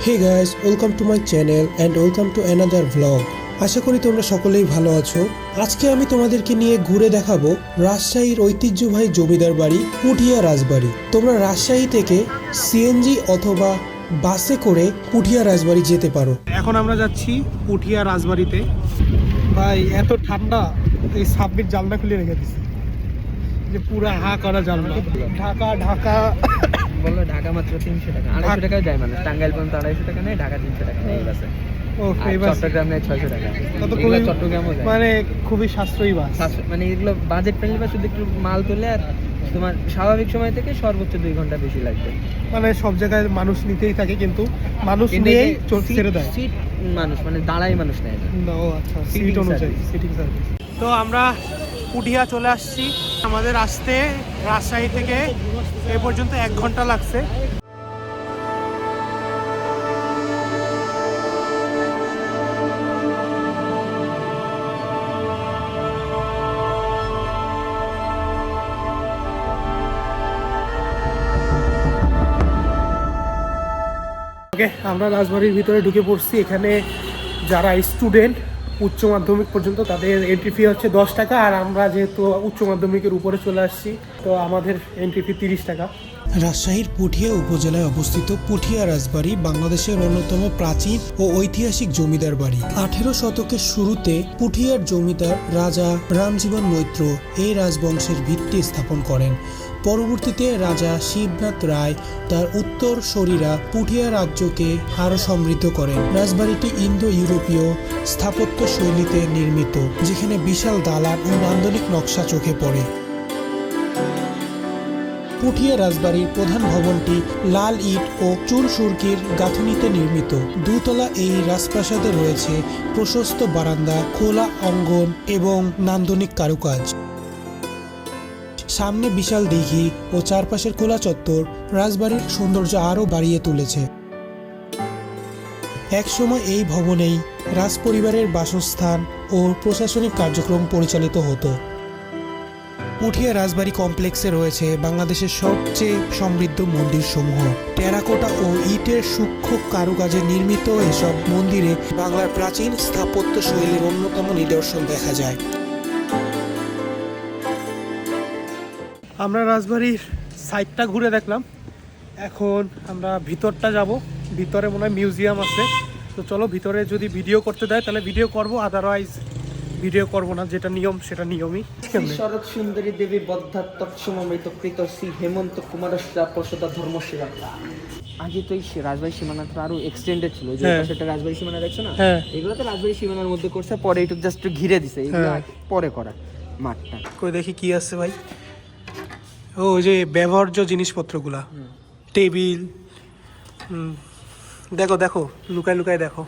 Hey guys, welcome to my channel and welcome to another vlog. আশা করি তোমরা সকলেই ভালো আছো। আজকে আমি তোমাদেরকে নিয়ে ঘুরে দেখাবো রাজশাহীর ঐতিহ্যবাহী জমিদার বাড়ি পুঠিয়া রাজবাড়ি। তোমরা রাজশাহী থেকে সিএনজি অথবা বাসে করে পুঠিয়া রাজবাড়ি যেতে পারো। এখন আমরা যাচ্ছি পুঠিয়া রাজবাড়িতে। ভাই এত ঠান্ডা, এই সাবমিট জানলা খুলে রেখে দিছে যে পুরো হা করা জানলা। ঢাকা বললো ঢাকা মাত্র 300 টাকা, 250 টাকায় যায় মানুষ। টাঙ্গাইল পর্যন্ত 250 টাকা নেই, ঢাকা 300 টাকা নেই বাসে। চট্টগ্রাম নেই 600 টাকা। চট্টগ্রামও মানে খুবই সাশ্রয়ী বাস, মানে এগুলো বাজেট ফ্রেন্ডলি বাস। শুধু একটু মাল তুলে আর তোমার স্বাভাবিক সময় থেকে সর্বোচ্চ 2 ঘন্টা বেশি লাগবে। মানে সব জায়গায় মানুষ নিতেই থাকে, কিন্তু মানুষ নিয়েই ছেড়ে দেয়। সিট মানুষ মানে দাঁড়াই মানুষ নেয় না। ও আচ্ছা, সিট অনুযায়ী সিটিং সার্ভিস। তো আমরা পুঠিয়া চলে আসছি। আমাদের আসতে রাজশাহী থেকে এ পর্যন্ত 1 ঘন্টা লাগছে। ওকে, আমরা রাজবাড়ির ভিতরে ঢুকে পড়ছি। এখানে যারা স্টুডেন্ট উচ্চ মাধ্যমিক পর্যন্ত তাদের এন্ট্রি ফি হচ্ছে 10 টাকা, আর আমরা যেহেতু উচ্চ মাধ্যমিকের উপরে চলে আসছি তো আমাদের এন্ট্রি ফি 30 টাকা। রাজশাহীর পুঠিয়া উপজেলায় অবস্থিত পুঠিয়া রাজবাড়ি বাংলাদেশের অন্যতম প্রাচীন ও ঐতিহাসিক জমিদার বাড়ি। 18 শতকের শুরুতে পুঠিয়ার জমিদার রাজা রামজীবন মৈত্র এই রাজবংশের ভিত্তি স্থাপন করেন। পরবর্তীতে রাজা শিবনাথ রায় তার উত্তরসূরিরা পুঠিয়া রাজ্যকে আরও সমৃদ্ধ করেন। রাজবাড়িটি ইন্দো ইউরোপীয় স্থাপত্য শৈলীতে নির্মিত, যেখানে বিশাল দালান ও নান্দনিক নকশা চোখে পড়ে। পুঠিয়া রাজবাড়ির প্রধান ভবনটি লাল ইট ও চুন সুরকির গাঁথনিতে নির্মিত। দুতলা এই রাজপ্রাসাদে রয়েছে প্রশস্ত বারান্দা, খোলা অঙ্গন এবং নান্দনিক কারুকাজ। সামনে বিশাল দিঘি ও চারপাশের খোলা চত্বর রাজবাড়ির সৌন্দর্য আরও বাড়িয়ে তুলেছে। একসময় এই ভবনেই রাজপরিবারের বাসস্থান ও প্রশাসনিক কার্যক্রম পরিচালিত হতো। পুঠিয়া রাজবাড়ি কমপ্লেক্সে রয়েছে বাংলাদেশের সবচেয়ে সমৃদ্ধ মন্দির সমূহ। টেরাকোটা ও ইটের সূক্ষ্ম কারুকাজে নির্মিত এসব মন্দিরে বাংলার প্রাচীন স্থাপত্য শৈলীর অন্যতম নিদর্শন দেখা যায়। আমরা রাজবাড়ির সাইডটা ঘুরে দেখলাম, এখন আমরা ভিতরটা যাব। ভিতরে মনে হয় মিউজিয়াম আছে, তো চলো ভিতরে যদি ভিডিও করতে দেয় তাহলে ভিডিও করব, আদারওয়াইজ ভিডিও করব না। যেটা নিয়ম সেটা নিয়মই। শরৎ সুন্দরী দেবী বদ্ধাত্মক সমমৃত কৃত শ্রী হেমন্ত কুমারস্যা প্রসদা ধর্মশিরা। আগে তো এই রাজবাড়ি সীমানাটা আরো এক্সটেন্ডেড ছিল, যে পাশেটা রাজবাড়ি সীমানা দেখছো না, এগুলো তো রাজবাড়ি সীমানার মধ্যে করছে, পরে একটু জাস্ট ঘিরে দিছে। এগুলো পরে করা মাঠটা। কই দেখি কি আছে ভাই। ও যে ব্যবহার্য জিনিসপত্রগুলা, টেবিল, দেখো দেখো লুকায় লুকায় দেখো।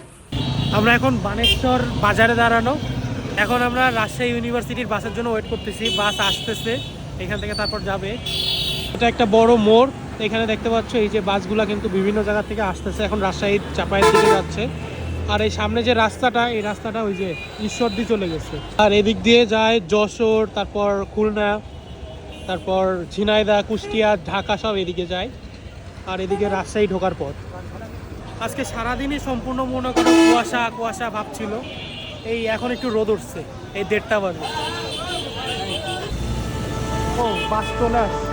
আমরা এখন বানেশ্বর বাজারে দাঁড়ানো। এখন আমরা রাজশাহী ইউনিভার্সিটির বাসের জন্য ওয়েট করতেছি। বাস আসতেছে এখান থেকে, তারপর যাবে। এটা একটা বড় মোড়, এখানে দেখতে পাচ্ছ এই যে বাসগুলা কিন্তু বিভিন্ন জায়গা থেকে আসতেছে, এখন রাজশাহীর চাপাইয়ের দিকে যাচ্ছে। আর এই সামনে যে রাস্তাটা, এই রাস্তাটা ওই যে ঈশ্বরদী চলে গেছে, আর এদিক দিয়ে যায় যশোর, তারপর খুলনা, তারপর ঝিনাইদহ, কুষ্টিয়া, ঢাকা সব এদিকে যায়। আর এদিকে রাজশাহী ঢোকার পথ। আজকে সারাদিনই সম্পূর্ণ মনে করো কুয়াশা কুয়াশা ভাব ছিল। এই এখন একটু রোদ উঠছে, এই 1:30 বাজে। ও বাস চলে আসছে।